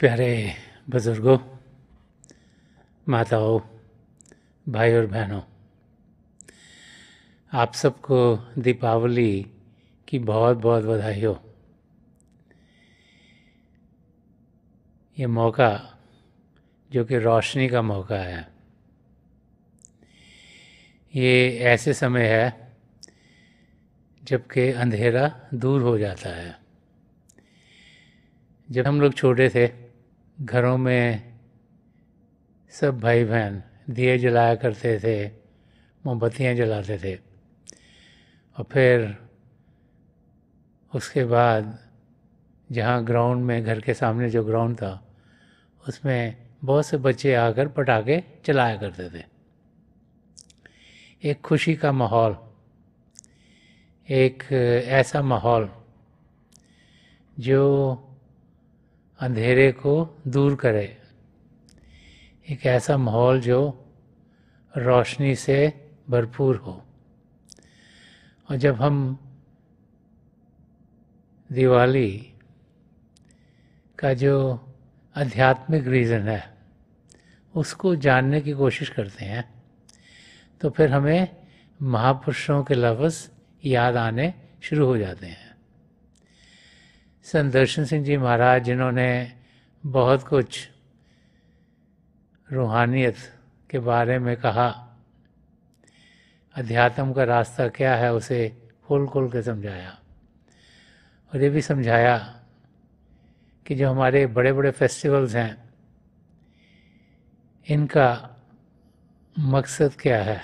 प्यारे बुजुर्गों, माताओं, भाई और बहनों, आप सबको दीपावली की बहुत बहुत बधाई हो। ये मौका जो कि रोशनी का मौका है, ये ऐसे समय है जबकि अंधेरा दूर हो जाता है। जब हम लोग छोटे थे, घरों में सब भाई बहन दिए जलाया करते थे, मोमबत्तियाँ जलाते थे, और फिर उसके बाद जहाँ ग्राउंड में, घर के सामने जो ग्राउंड था, उसमें बहुत से बच्चे आकर पटाखे चलाया करते थे। एक खुशी का माहौल, एक ऐसा माहौल जो अंधेरे को दूर करे, एक ऐसा माहौल जो रोशनी से भरपूर हो। और जब हम दिवाली का जो आध्यात्मिक रीज़न है उसको जानने की कोशिश करते हैं, तो फिर हमें महापुरुषों के लफ्ज़ याद आने शुरू हो जाते हैं। संत दर्शन सिंह जी महाराज, जिन्होंने बहुत कुछ रूहानियत के बारे में कहा, अध्यात्म का रास्ता क्या है उसे खोल खोल के समझाया, और ये भी समझाया कि जो हमारे बड़े बड़े फेस्टिवल्स हैं, इनका मकसद क्या है।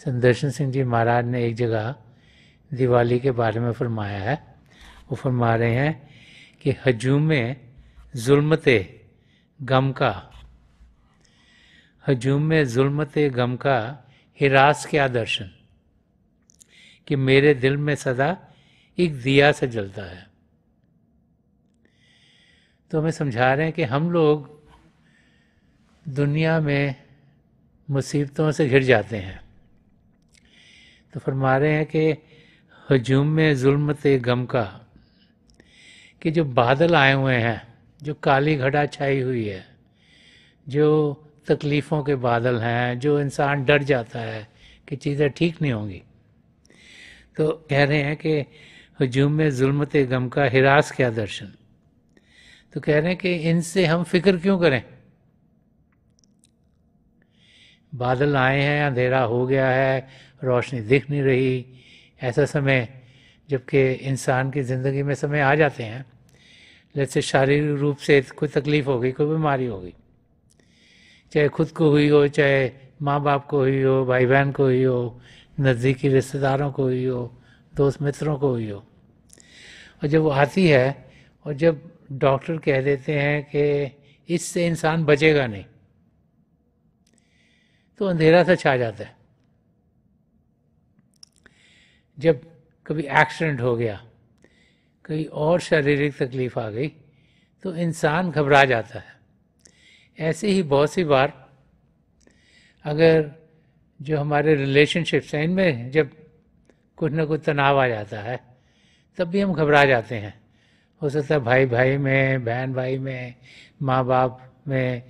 संत दर्शन सिंह जी महाराज ने एक जगह दिवाली के बारे में फरमाया है। वो फरमा रहे हैं कि हजूमे जुल्मते गम का, हजूमे जुल्मते गम का हिरास क्या दर्शन, कि मेरे दिल में सदा एक दिया सा जलता है। तो हमें समझा रहे हैं कि हम लोग दुनिया में मुसीबतों से घिर जाते हैं, तो फरमा रहे हैं कि हजूम में जुल्मते गम का, कि जो बादल आए हुए हैं, जो काली घटा छाई हुई है, जो तकलीफ़ों के बादल हैं, जो इंसान डर जाता है कि चीज़ें ठीक नहीं होंगी, तो कह रहे हैं कि हजूम में जुल्मते गम का हिरास क्या दर्शन। तो कह रहे हैं कि इनसे हम फिक्र क्यों करें। बादल आए हैं, अंधेरा हो गया है, रोशनी दिख नहीं रही, ऐसा समय जबकि इंसान की ज़िंदगी में समय आ जाते हैं, जैसे शारीरिक रूप से कोई तकलीफ़ हो गई, कोई बीमारी हो गई, चाहे खुद को हुई हो, चाहे माँ बाप को हुई हो, भाई बहन को हुई हो, नज़दीकी रिश्तेदारों को हुई हो, दोस्त मित्रों को हुई हो, और जब वो आती है और जब डॉक्टर कह देते हैं कि इससे इंसान बचेगा नहीं, तो अंधेरा सा छा जाता है। जब कभी एक्सीडेंट हो गया, कोई और शारीरिक तकलीफ आ गई, तो इंसान घबरा जाता है। ऐसे ही बहुत सी बार अगर जो हमारे रिलेशनशिप्स हैं, इनमें जब कुछ ना कुछ तनाव आ जाता है, तब भी हम घबरा जाते हैं। हो सकता है भाई भाई में, बहन भाई में, माँ बाप में,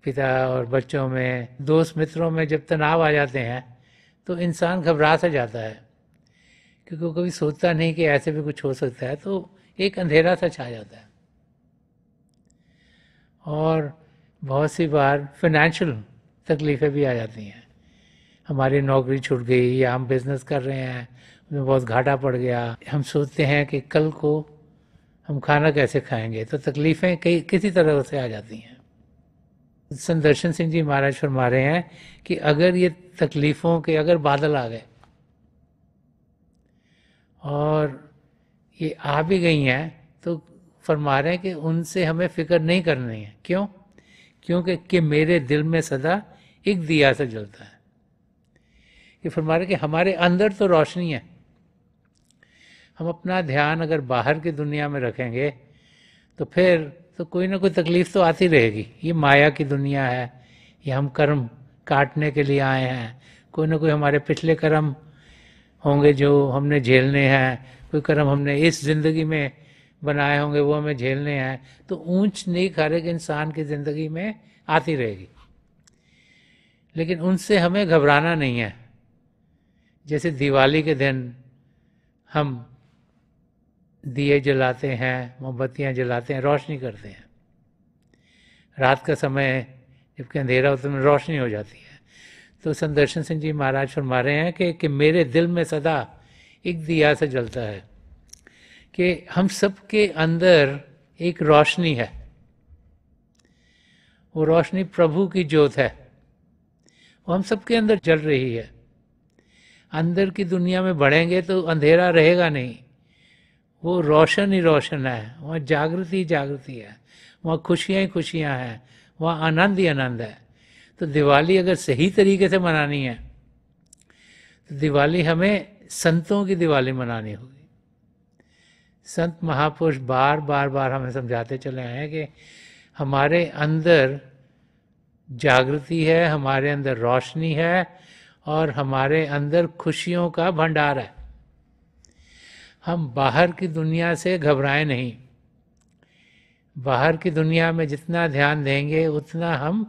पिता और बच्चों में, दोस्त मित्रों में जब तनाव आ जाते हैं, तो इंसान घबरा सा जाता है, क्योंकि वो कभी सोचता नहीं कि ऐसे भी कुछ हो सकता है, तो एक अंधेरा सा छा जाता है। और बहुत सी बार फाइनेंशियल तकलीफ़ें भी आ जाती हैं। हमारी नौकरी छूट गई, या हम बिज़नेस कर रहे हैं, उसमें बहुत घाटा पड़ गया, हम सोचते हैं कि कल को हम खाना कैसे खाएंगे, तो तकलीफ़ें कई किसी तरह से आ जाती हैं। संत दर्शन सिंह जी महाराज फरमा रहे हैं कि अगर ये तकलीफ़ों के अगर बादल आ गए और ये आ भी गई हैं, तो फरमा रहे हैं कि उनसे हमें फ़िक्र नहीं करनी है। क्यों? क्योंकि मेरे दिल में सदा एक दिया सा जलता है। ये फरमा रहे कि हमारे अंदर तो रोशनी है, हम अपना ध्यान अगर बाहर की दुनिया में रखेंगे तो फिर तो कोई ना कोई तकलीफ़ तो आती रहेगी। ये माया की दुनिया है, ये हम कर्म काटने के लिए आए हैं, कोई ना कोई हमारे पिछले कर्म होंगे जो हमने झेलने हैं, कोई कर्म हमने इस ज़िंदगी में बनाए होंगे वो हमें झेलने हैं, तो ऊंच नीच हर एक इंसान की ज़िंदगी में आती रहेगी, लेकिन उनसे हमें घबराना नहीं है। जैसे दिवाली के दिन हम दिए जलाते हैं, मोमबत्तियाँ जलाते हैं, रोशनी करते हैं। रात का समय जबकि अंधेरा होता है, रोशनी हो जाती है। तो संदर्शन सिंह जी महाराज फरमा रहे हैं कि मेरे दिल में सदा एक दिया से जलता है कि हम सबके अंदर एक रोशनी है, वो रोशनी प्रभु की ज्योत है, वो हम सबके अंदर जल रही है। अंदर की दुनिया में बढ़ेंगे तो अंधेरा रहेगा नहीं, वो रोशन ही रोशन है, वहाँ जागृति ही जागृति है, वहाँ खुशियाँ ही खुशियाँ हैं, वहाँ आनंद ही आनंद है। तो दिवाली अगर सही तरीके से मनानी है तो दिवाली हमें संतों की दिवाली मनानी होगी। संत महापुरुष बार बार बार हमें समझाते चले आए हैं कि हमारे अंदर जागृति है, हमारे अंदर रोशनी है और हमारे अंदर खुशियों का भंडार है। हम बाहर की दुनिया से घबराएं नहीं। बाहर की दुनिया में जितना ध्यान देंगे उतना हम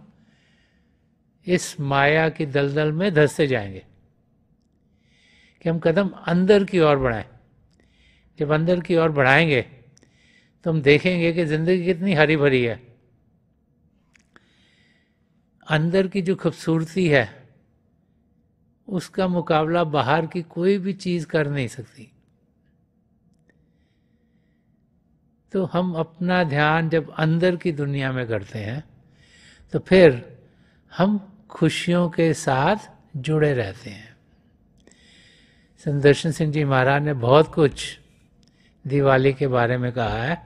इस माया की दलदल में धंसते जाएंगे, कि हम कदम अंदर की ओर बढ़ाएं। जब अंदर की ओर बढ़ाएंगे तो हम देखेंगे कि ज़िंदगी कितनी हरी भरी है। अंदर की जो खूबसूरती है उसका मुकाबला बाहर की कोई भी चीज़ कर नहीं सकती। तो हम अपना ध्यान जब अंदर की दुनिया में करते हैं तो फिर हम खुशियों के साथ जुड़े रहते हैं। संदर्शन सिंह जी महाराज ने बहुत कुछ दिवाली के बारे में कहा है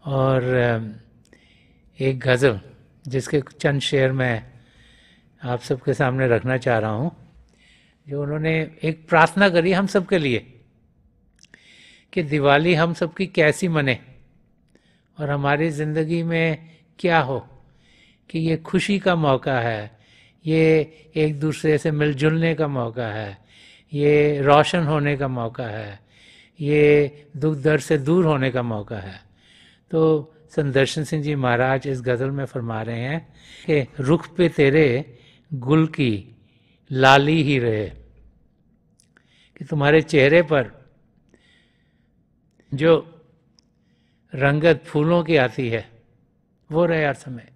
और एक गज़ल जिसके चंद शेर मैं आप सबके सामने रखना चाह रहा हूँ, जो उन्होंने एक प्रार्थना करी हम सबके लिए कि दिवाली हम सबकी कैसी मने और हमारी ज़िंदगी में क्या हो, कि ये खुशी का मौका है, ये एक दूसरे से मिलजुलने का मौका है, ये रोशन होने का मौका है, ये दुख दर्द से दूर होने का मौका है। तो संदर्शन सिंह जी महाराज इस गज़ल में फरमा रहे हैं कि रुख पे तेरे गुल की लाली ही रहे, कि तुम्हारे चेहरे पर जो रंगत फूलों की आती है वो रहे हर समय,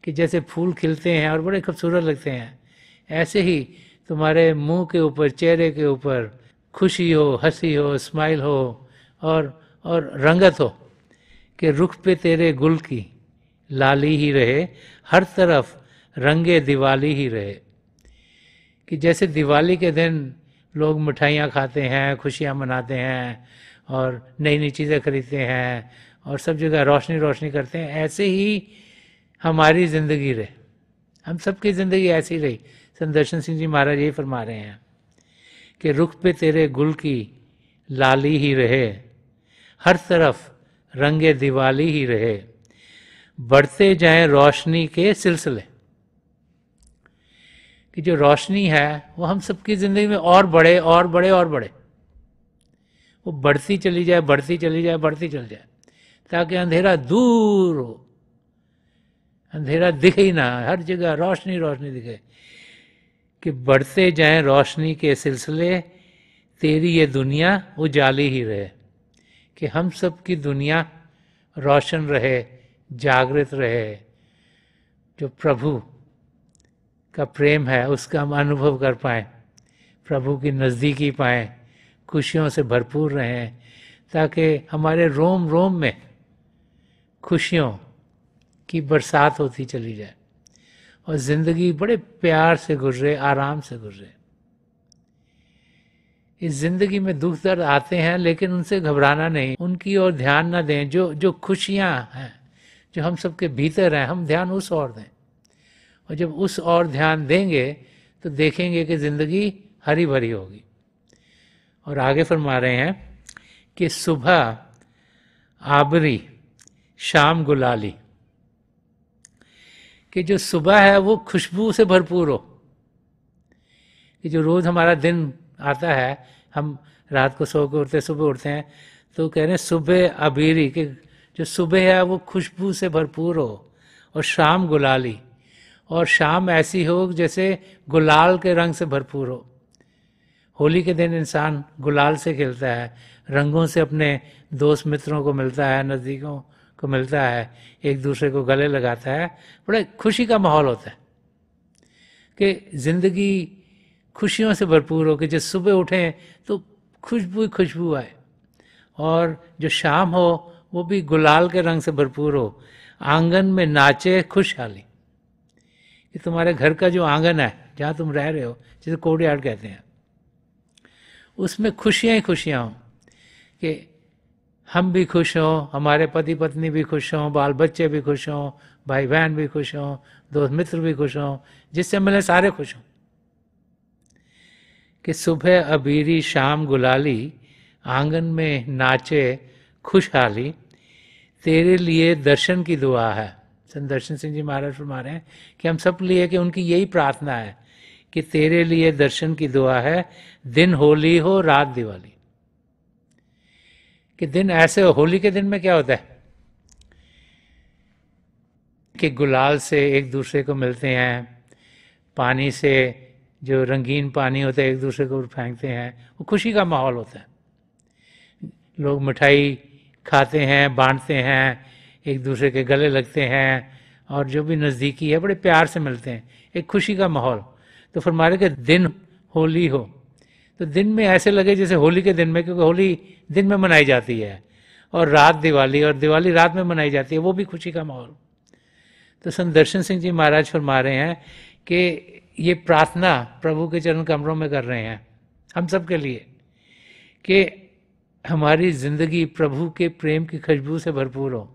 कि जैसे फूल खिलते हैं और बड़े खूबसूरत लगते हैं, ऐसे ही तुम्हारे मुंह के ऊपर, चेहरे के ऊपर खुशी हो, हंसी हो, स्माइल हो और रंगत हो, कि रुख पे तेरे गुल की लाली ही रहे, हर तरफ रंगे दिवाली ही रहे। कि जैसे दिवाली के दिन लोग मिठाइयाँ खाते हैं, खुशियाँ मनाते हैं और नई नई चीज़ें खरीदते हैं और सब जगह रोशनी रोशनी करते हैं, ऐसे ही हमारी ज़िंदगी रहे, हम सबकी ज़िंदगी ऐसी रही। संदर्शन सिंह जी महाराज यही फरमा रहे हैं कि रुख पे तेरे गुल की लाली ही रहे, हर तरफ रंगे दिवाली ही रहे, बढ़ते जाएं रोशनी के सिलसिले। कि जो रोशनी है वो हम सबकी ज़िंदगी में और बढ़े और बढ़े और बढ़े, वो बढ़ती चली जाए, बढ़ती चली जाए, बढ़ती चली जाए, ताकि अंधेरा दूर हो, अंधेरा दिखे ही ना, हर जगह रोशनी रोशनी दिखे। कि बढ़ते जाएं रोशनी के सिलसिले, तेरी ये दुनिया उजाली ही रहे, कि हम सब की दुनिया रोशन रहे, जागृत रहे, जो प्रभु का प्रेम है उसका हम अनुभव कर पाएँ, प्रभु की नज़दीकी पाएँ, खुशियों से भरपूर रहें, ताकि हमारे रोम रोम में खुशियों की बरसात होती चली जाए और ज़िंदगी बड़े प्यार से गुजरे, आराम से गुजरे। इस ज़िंदगी में दुख दर्द आते हैं लेकिन उनसे घबराना नहीं, उनकी ओर ध्यान न दें। जो खुशियाँ हैं जो हम सबके भीतर हैं, हम ध्यान उस ओर दें, और जब उस ओर ध्यान देंगे तो देखेंगे कि ज़िंदगी हरी भरी होगी। और आगे फरमा रहे हैं कि सुबह आबरी शाम गुलाली, कि जो सुबह है वो खुशबू से भरपूर हो। कि जो रोज़ हमारा दिन आता है, हम रात को सो के उठते, सुबह उठते हैं तो कह रहे हैं सुबह अबीरी, कि जो सुबह है वो खुशबू से भरपूर हो, और शाम गुलाली, और शाम ऐसी हो जैसे गुलाल के रंग से भरपूर हो। होली के दिन इंसान गुलाल से खेलता है, रंगों से अपने दोस्त मित्रों को मिलता है, नज़दीकों को मिलता है, एक दूसरे को गले लगाता है, बड़ा खुशी का माहौल होता है कि ज़िंदगी खुशियों से भरपूर हो, कि जब सुबह उठें तो खुशबू आए, और जो शाम हो वो भी गुलाल के रंग से भरपूर हो, आंगन में नाचे खुशहाली। कि तुम्हारे घर का जो आंगन है जहाँ तुम रह रहे हो, जिसे कोर्टयार्ड कहते हैं, उसमें खुशियाँ ही खुशियाँ हों, कि हम भी खुश हों, हमारे पति पत्नी भी खुश हों, बाल बच्चे भी खुश हों, भाई बहन भी खुश हों, दोस्त मित्र भी खुश हों, जिससे मिले सारे खुश हों। कि सुबह अबीरी शाम गुलाली, आंगन में नाचे खुशहाली, तेरे लिए दर्शन की दुआ है। संत दर्शन सिंह जी महाराज फरमा रहे हैं कि हम सब लिए कि उनकी यही प्रार्थना है कि तेरे लिए दर्शन की दुआ है, दिन होली हो रात दिवाली। कि दिन ऐसे हो, होली के दिन में क्या होता है कि गुलाल से एक दूसरे को मिलते हैं, पानी से जो रंगीन पानी होता है एक दूसरे को फेंकते हैं, वो खुशी का माहौल होता है। लोग मिठाई खाते हैं, बांटते हैं, एक दूसरे के गले लगते हैं, और जो भी नज़दीकी है बड़े प्यार से मिलते हैं, एक खुशी का माहौल। तो फरमाया कि दिन होली हो, तो दिन में ऐसे लगे जैसे होली के दिन में, क्योंकि होली दिन में मनाई जाती है, और रात दिवाली, और दिवाली रात में मनाई जाती है, वो भी खुशी का माहौल। तो संत दर्शन सिंह जी महाराज फरमा रहे हैं कि ये प्रार्थना प्रभु के चरण कमरों में कर रहे हैं हम सब के लिए, कि हमारी जिंदगी प्रभु के प्रेम की खुशबू से भरपूर हो,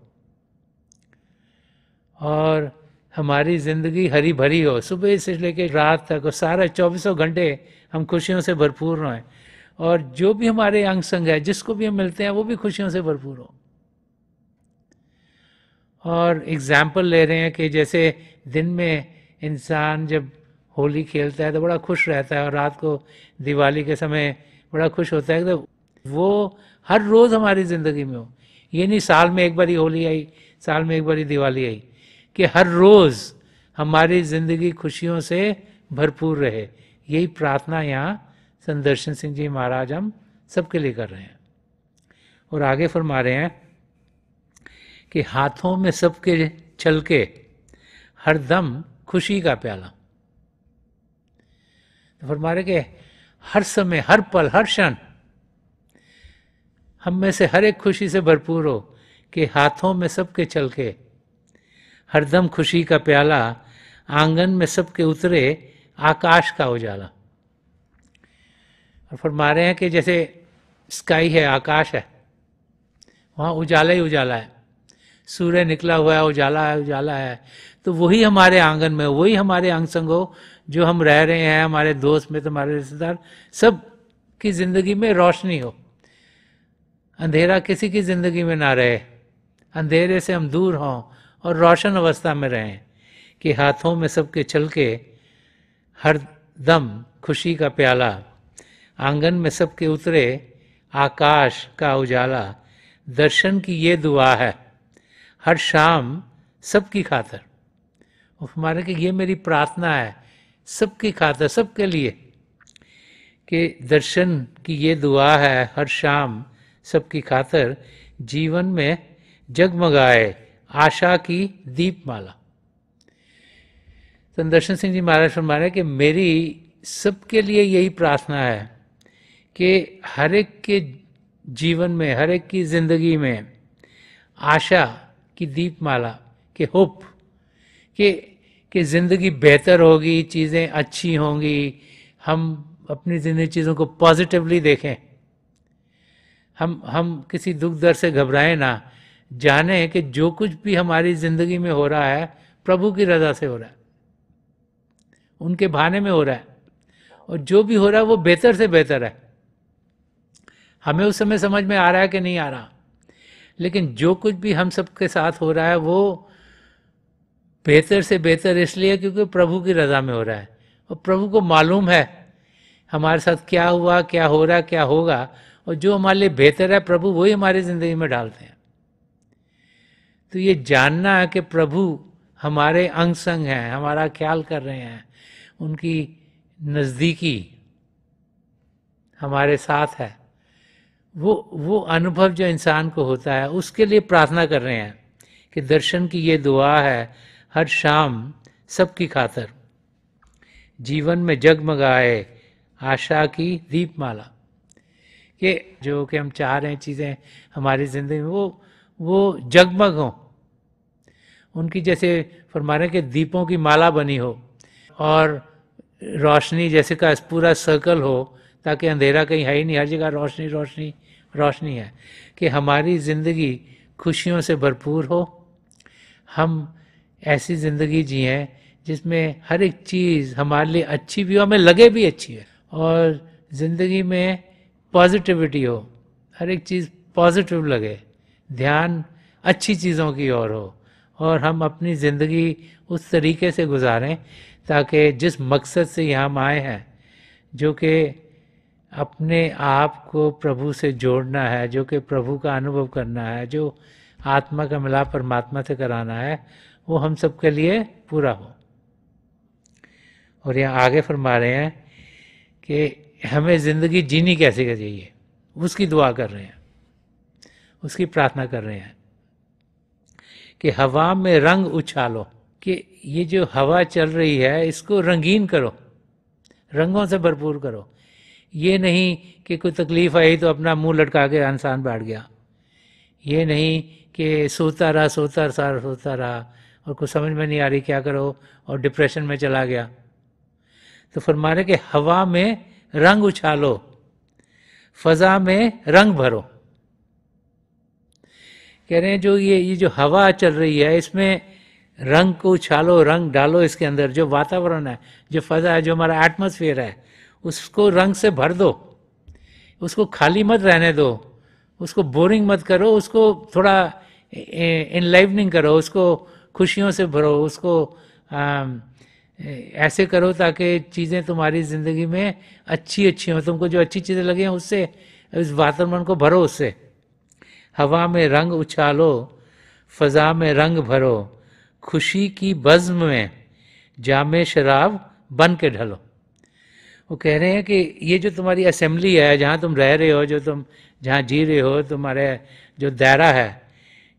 और हमारी ज़िंदगी हरी भरी हो, सुबह से लेकर रात तक, और सारा 24 घंटे हम खुशियों से भरपूर रहें, और जो भी हमारे अंग संग है, जिसको भी हम मिलते हैं, वो भी खुशियों से भरपूर हो। और एग्जाम्पल ले रहे हैं कि जैसे दिन में इंसान जब होली खेलता है तो बड़ा खुश रहता है, और रात को दिवाली के समय बड़ा खुश होता है, तो वो हर रोज़ हमारी ज़िंदगी में हो। ये नहीं साल में एक बारी होली आई, साल में एक बारी दिवाली आई, कि हर रोज़ हमारी ज़िंदगी खुशियों से भरपूर रहे। यही प्रार्थना यहाँ संत दर्शन सिंह जी महाराज हम सबके लिए कर रहे हैं। और आगे फरमा रहे हैं कि हाथों में सबके छलके हरदम खुशी का प्याला। तो फरमा रहे कि हर समय, हर पल, हर क्षण हम में से हर एक खुशी से भरपूर हो, कि हाथों में सबके छलके हरदम खुशी का प्याला, आंगन में सबके उतरे आकाश का उजाला। और फरमा रहे हैं कि जैसे स्काई है, आकाश है, वहाँ उजाला ही उजाला है, सूर्य निकला हुआ है, उजाला है, तो वही हमारे आंगन में, वही हमारे अंग संग हो, जो हम रह रहे हैं, हमारे दोस्त मित्र, हमारे रिश्तेदार, सब की जिंदगी में रोशनी हो, अंधेरा किसी की जिंदगी में ना रहे, अंधेरे से हम दूर हों और रोशन अवस्था में रहें। कि हाथों में सबके छलके हर दम खुशी का प्याला, आंगन में सबके उतरे आकाश का उजाला, दर्शन की ये दुआ है हर शाम सबकी खातर। हमारे कि ये मेरी प्रार्थना है सबकी खातर, सबके लिए, कि दर्शन की ये दुआ है हर शाम सबकी खातर, जीवन में जगमगाए आशा की दीपमाला। संत दर्शन सिंह जी महाराज फरमा रहे कि मेरी सबके लिए यही प्रार्थना है कि हर एक के जीवन में, हर एक की जिंदगी में आशा की दीपमाला, के होप, कि जिंदगी बेहतर होगी, चीज़ें अच्छी होंगी, हम अपनी जिंदगी चीज़ों को पॉजिटिवली देखें, हम किसी दुख दर्द से घबराएं ना, जाने कि जो कुछ भी हमारी जिंदगी में हो रहा है प्रभु की रजा से हो रहा है, उनके बहाने में हो रहा है, और जो भी हो रहा है वो बेहतर से बेहतर है। हमें उस समय समझ में आ रहा है कि नहीं आ रहा, लेकिन जो कुछ भी हम सबके साथ हो रहा है वो बेहतर से बेहतर इसलिए क्योंकि प्रभु की रजा में हो रहा है, और प्रभु को मालूम है हमारे साथ क्या हुआ, क्या हो रहा, क्या होगा, और जो हमारे लिए बेहतर है प्रभु वही हमारी ज़िंदगी में डालते हैं। तो ये जानना है कि प्रभु हमारे अंग संग हैं, हमारा ख्याल कर रहे हैं, उनकी नज़दीकी हमारे साथ है, वो अनुभव जो इंसान को होता है उसके लिए प्रार्थना कर रहे हैं कि दर्शन की ये दुआ है हर शाम सबकी खातर, जीवन में जगमगाए आशा की दीपमाला। कि जो कि हम चाह रहे हैं चीज़ें हमारी ज़िंदगी में वो जगमग हों, उनकी जैसे फरमा रहे हैं कि दीपों की माला बनी हो और रोशनी जैसे का पूरा सर्कल हो, ताकि अंधेरा कहीं है ही नहीं, हर जगह रोशनी रोशनी रोशनी है। कि हमारी ज़िंदगी खुशियों से भरपूर हो, हम ऐसी ज़िंदगी जिएं जिसमें हर एक चीज़ हमारे लिए अच्छी भी हो, हमें लगे भी अच्छी है, और ज़िंदगी में पॉजिटिविटी हो, हर एक चीज़ पॉजिटिव लगे, ध्यान अच्छी चीज़ों की ओर हो, और हम अपनी ज़िंदगी उस तरीके से गुजारें ताकि जिस मकसद से यहाँ हम आए हैं, जो कि अपने आप को प्रभु से जोड़ना है, जो कि प्रभु का अनुभव करना है, जो आत्मा का मिलाप परमात्मा से कराना है, वो हम सबके लिए पूरा हो। और यहाँ आगे फरमा रहे हैं कि हमें ज़िंदगी जीनी कैसे चाहिए, उसकी दुआ कर रहे हैं, उसकी प्रार्थना कर रहे हैं कि हवा में रंग उछालो, कि ये जो हवा चल रही है इसको रंगीन करो, रंगों से भरपूर करो। ये नहीं कि कोई तकलीफ आई तो अपना मुंह लटका के इंसान बैठ गया, ये नहीं कि सोता रहा और कुछ समझ में नहीं आ रही क्या करो और डिप्रेशन में चला गया। तो फरमा रहे कि हवा में रंग उछालो, फजा में रंग भरो। कह रहे हैं जो ये जो हवा चल रही है इसमें रंग को उछालो, रंग डालो इसके अंदर। जो वातावरण है, जो फजा है, जो हमारा एटमॉस्फेयर है, उसको रंग से भर दो, उसको खाली मत रहने दो, उसको बोरिंग मत करो, उसको थोड़ा एनलाइवनिंग करो, उसको खुशियों से भरो, उसको ऐसे करो ताकि चीज़ें तुम्हारी ज़िंदगी में अच्छी हों, तुमको जो अच्छी चीज़ें लगे हैं उससे इस वातावरण को भरो उससे। हवा में रंग उछालो, फजा में रंग भरो, खुशी की बज़्म में जामे शराब बन के ढलो। वो कह रहे हैं कि ये जो तुम्हारी असेंबली है, जहाँ तुम रह रहे हो, जो तुम जहाँ जी रहे हो, तुम्हारे जो दायरा है,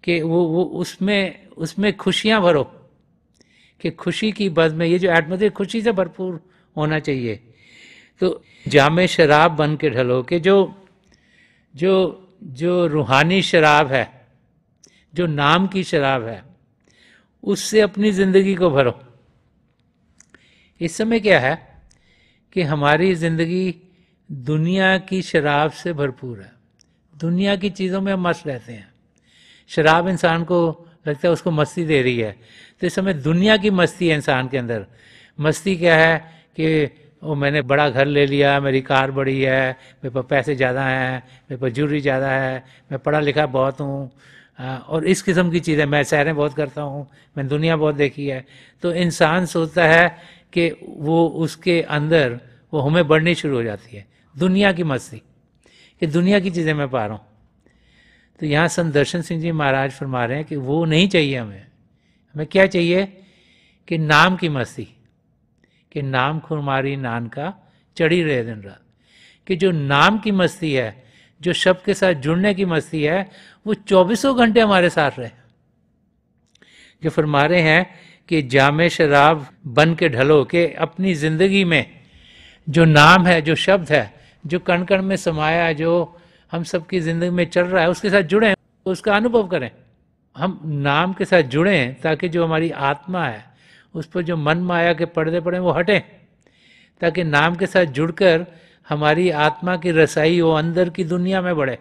कि वो उसमें खुशियाँ भरो, कि खुशी की बज़्म में ये जो एटमॉस्फेयर खुशी से भरपूर होना चाहिए। तो जामे शराब बन के ढलो, कि जो रूहानी शराब है, जो नाम की शराब है, उससे अपनी ज़िंदगी को भरो। इस समय क्या है कि हमारी ज़िंदगी दुनिया की शराब से भरपूर है, दुनिया की चीज़ों में हम मस्त रहते हैं। शराब इंसान को लगता है उसको मस्ती दे रही है, तो इस समय दुनिया की मस्ती है इंसान के अंदर। मस्ती क्या है कि वो मैंने बड़ा घर ले लिया, मेरी कार बड़ी है, मेरे पास पैसे ज़्यादा हैं, मेरे पास ज्वेलरी ज़्यादा है, मैं पढ़ा लिखा बहुत हूँ, और इस किस्म की चीज़ें, मैं सैरें बहुत करता हूँ, मैंने दुनिया बहुत देखी है। तो इंसान सोचता है कि वो उसके अंदर वो हमें बढ़नी शुरू हो जाती है, दुनिया की मस्ती, कि दुनिया की चीज़ें मैं पा रहा हूँ। तो यहाँ संत दर्शन सिंह जी महाराज फरमा रहे हैं कि वो नहीं चाहिए हमें क्या चाहिए कि नाम की मस्ती, कि नाम खुमारी नान का चढ़ी रहे दिन रात। कि जो नाम की मस्ती है, जो शब्द के साथ जुड़ने की मस्ती है, वो 24 घंटे हमारे साथ रहे। जो फरमा रहे हैं कि जामे शराब बन के ढलो, के अपनी जिंदगी में जो नाम है, जो शब्द है, जो कण कण में समाया है, जो हम सबकी जिंदगी में चल रहा है, उसके साथ जुड़ें, उसका अनुभव करें। हम नाम के साथ जुड़ें ताकि जो हमारी आत्मा है उस पर जो मन माया के पर्दे पड़े वो हटें, ताकि नाम के साथ जुड़कर हमारी आत्मा की रसाई वो अंदर की दुनिया में बढ़े,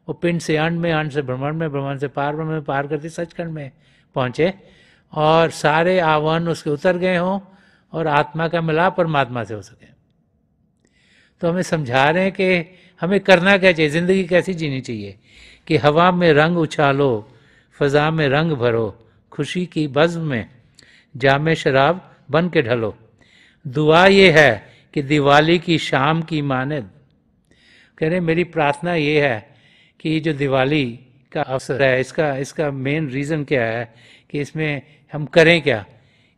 वो पिंड से अंड में, अंड से ब्रह्मांड में, ब्रह्मांड से पार ब्रह्म में, पार करके सचखंड में पहुँचे और सारे आह्वान उसके उतर गए हों और आत्मा का मिलाप परमात्मा से हो सके। तो हमें समझा रहे हैं कि हमें करना क्या चाहिए, ज़िंदगी कैसी जीनी चाहिए। कि हवा में रंग उछालो, फ़ज़ा में रंग भरो, खुशी की बज़्म में जामे शराब बन के ढलो। दुआ ये है कि दिवाली की शाम की मानद, कह रहे मेरी प्रार्थना ये है कि ये जो दिवाली का अवसर है, इसका इसका मेन रीज़न क्या है कि इसमें हम करें क्या,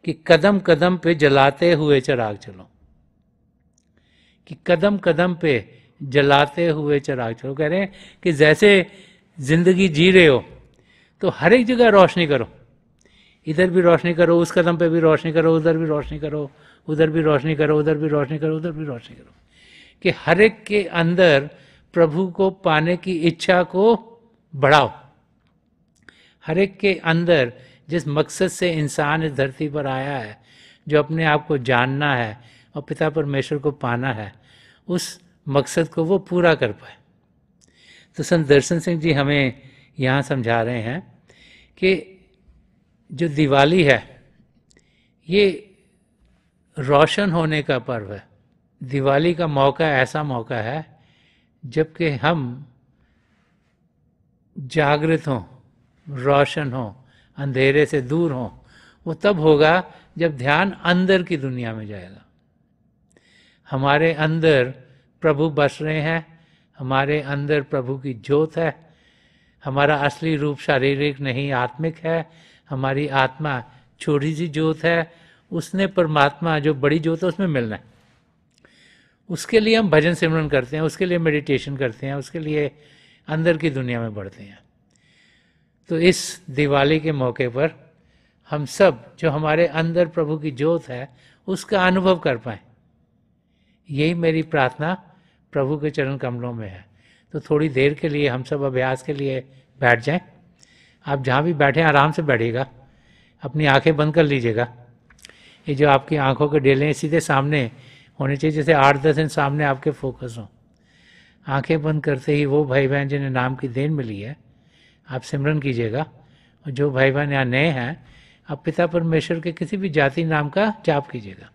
कि कदम कदम पे जलाते हुए चिराग चलो, कि कदम कदम पे जलाते हुए चिराग चलो। कह रहे हैं कि जैसे जिंदगी जी रहे हो तो हर एक जगह रोशनी करो, इधर भी रोशनी करो, उस कदम पे भी रोशनी करो, उधर भी रोशनी करो, उधर भी रोशनी करो, उधर भी रोशनी करो, उधर भी रोशनी करो, कि हर एक के अंदर प्रभु को पाने की इच्छा को बढ़ाओ। हर एक के अंदर जिस मकसद से इंसान इस धरती पर आया है, जो अपने आप को जानना है और पिता परमेश्वर को पाना है, उस मकसद को वो पूरा कर पाए। तो संत दर्शन सिंह जी हमें यहाँ समझा रहे हैं कि जो दिवाली है ये रोशन होने का पर्व है। दिवाली का मौका ऐसा मौका है जबकि हम जागृत हों, रोशन हों, अंधेरे से दूर हों। वो तब होगा जब ध्यान अंदर की दुनिया में जाएगा। हमारे अंदर प्रभु बस रहे हैं, हमारे अंदर प्रभु की ज्योत है। हमारा असली रूप शारीरिक नहीं आत्मिक है, हमारी आत्मा छोटी सी ज्योत है। उसने परमात्मा जो बड़ी ज्योत है उसमें मिलना है। उसके लिए हम भजन सिमरन करते हैं, उसके लिए मेडिटेशन करते हैं, उसके लिए अंदर की दुनिया में बढ़ते हैं। तो इस दिवाली के मौके पर हम सब जो हमारे अंदर प्रभु की ज्योत है उसका अनुभव कर पाएं, यही मेरी प्रार्थना प्रभु के चरण कमलों में है। तो थोड़ी देर के लिए हम सब अभ्यास के लिए बैठ जाएं। आप जहाँ भी बैठे आराम से बैठिएगा, अपनी आंखें बंद कर लीजिएगा। ये जो आपकी आंखों के डेले सीधे सामने होने चाहिए, जैसे 8-10 दिन सामने आपके फोकस हों। आंखें बंद करते ही वो भाई बहन जिन्हें नाम की देन मिली है आप सिमरन कीजिएगा। और जो भाई बहन यहाँ नए हैं, आप पिता परमेश्वर के किसी भी जाति नाम का जाप कीजिएगा।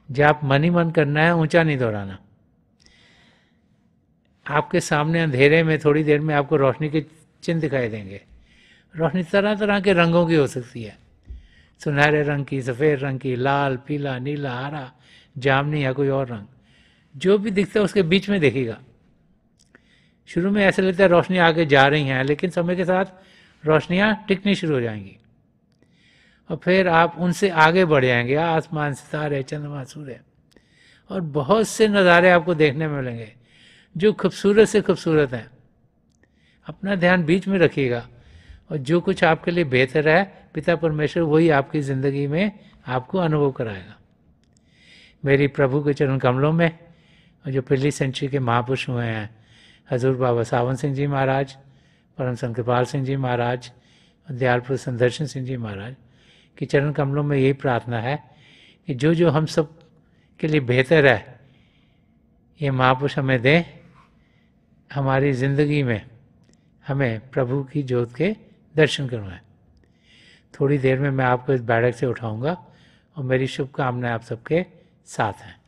जाप मन ही मन करना है, ऊंचा नहीं दोहराना। आपके सामने अंधेरे में थोड़ी देर में आपको रोशनी के चिन्ह दिखाई देंगे। रोशनी तरह तरह के रंगों की हो सकती है, सुनहरे रंग की, सफ़ेद रंग की, लाल, पीला, नीला, हरा, जामनी या कोई और रंग। जो भी दिखता है उसके बीच में देखिएगा। शुरू में ऐसा लगता है रोशनी आगे जा रही हैं, लेकिन समय के साथ रोशनियाँ टिकनी शुरू हो जाएंगी और फिर आप उनसे आगे बढ़ जाएंगे। आसमान, सितारे, चंद्रमा, सूर्य और बहुत से नज़ारे आपको देखने में मिलेंगे जो खूबसूरत से खूबसूरत हैं। अपना ध्यान बीच में रखिएगा और जो कुछ आपके लिए बेहतर है पिता परमेश्वर वही आपकी ज़िंदगी में आपको अनुभव कराएगा। मेरी प्रभु के चरण कमलों में और जो पहली सेंचुरी के महापुरुष हुए हैं, हजूर बाबा सावन सिंह जी महाराज, परम संत कृपाल सिंह जी महाराज, दयाल पुरुष संत दर्शन सिंह जी महाराज के चरण कमलों में यही प्रार्थना है कि जो जो हम सब के लिए बेहतर है ये महापुरुष हमें दें। हमारी ज़िंदगी में हमें प्रभु की ज्योत के दर्शन करवाएं। थोड़ी देर में मैं आपको इस बैठक से उठाऊंगा और मेरी शुभकामनाएं आप सबके साथ हैं।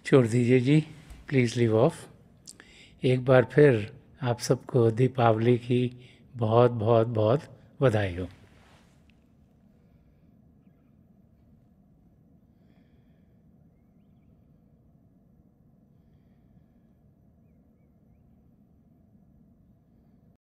छोड़ दीजिए जी, प्लीज़ लीव ऑफ। एक बार फिर आप सबको दीपावली की बहुत बहुत बहुत बधाई हो।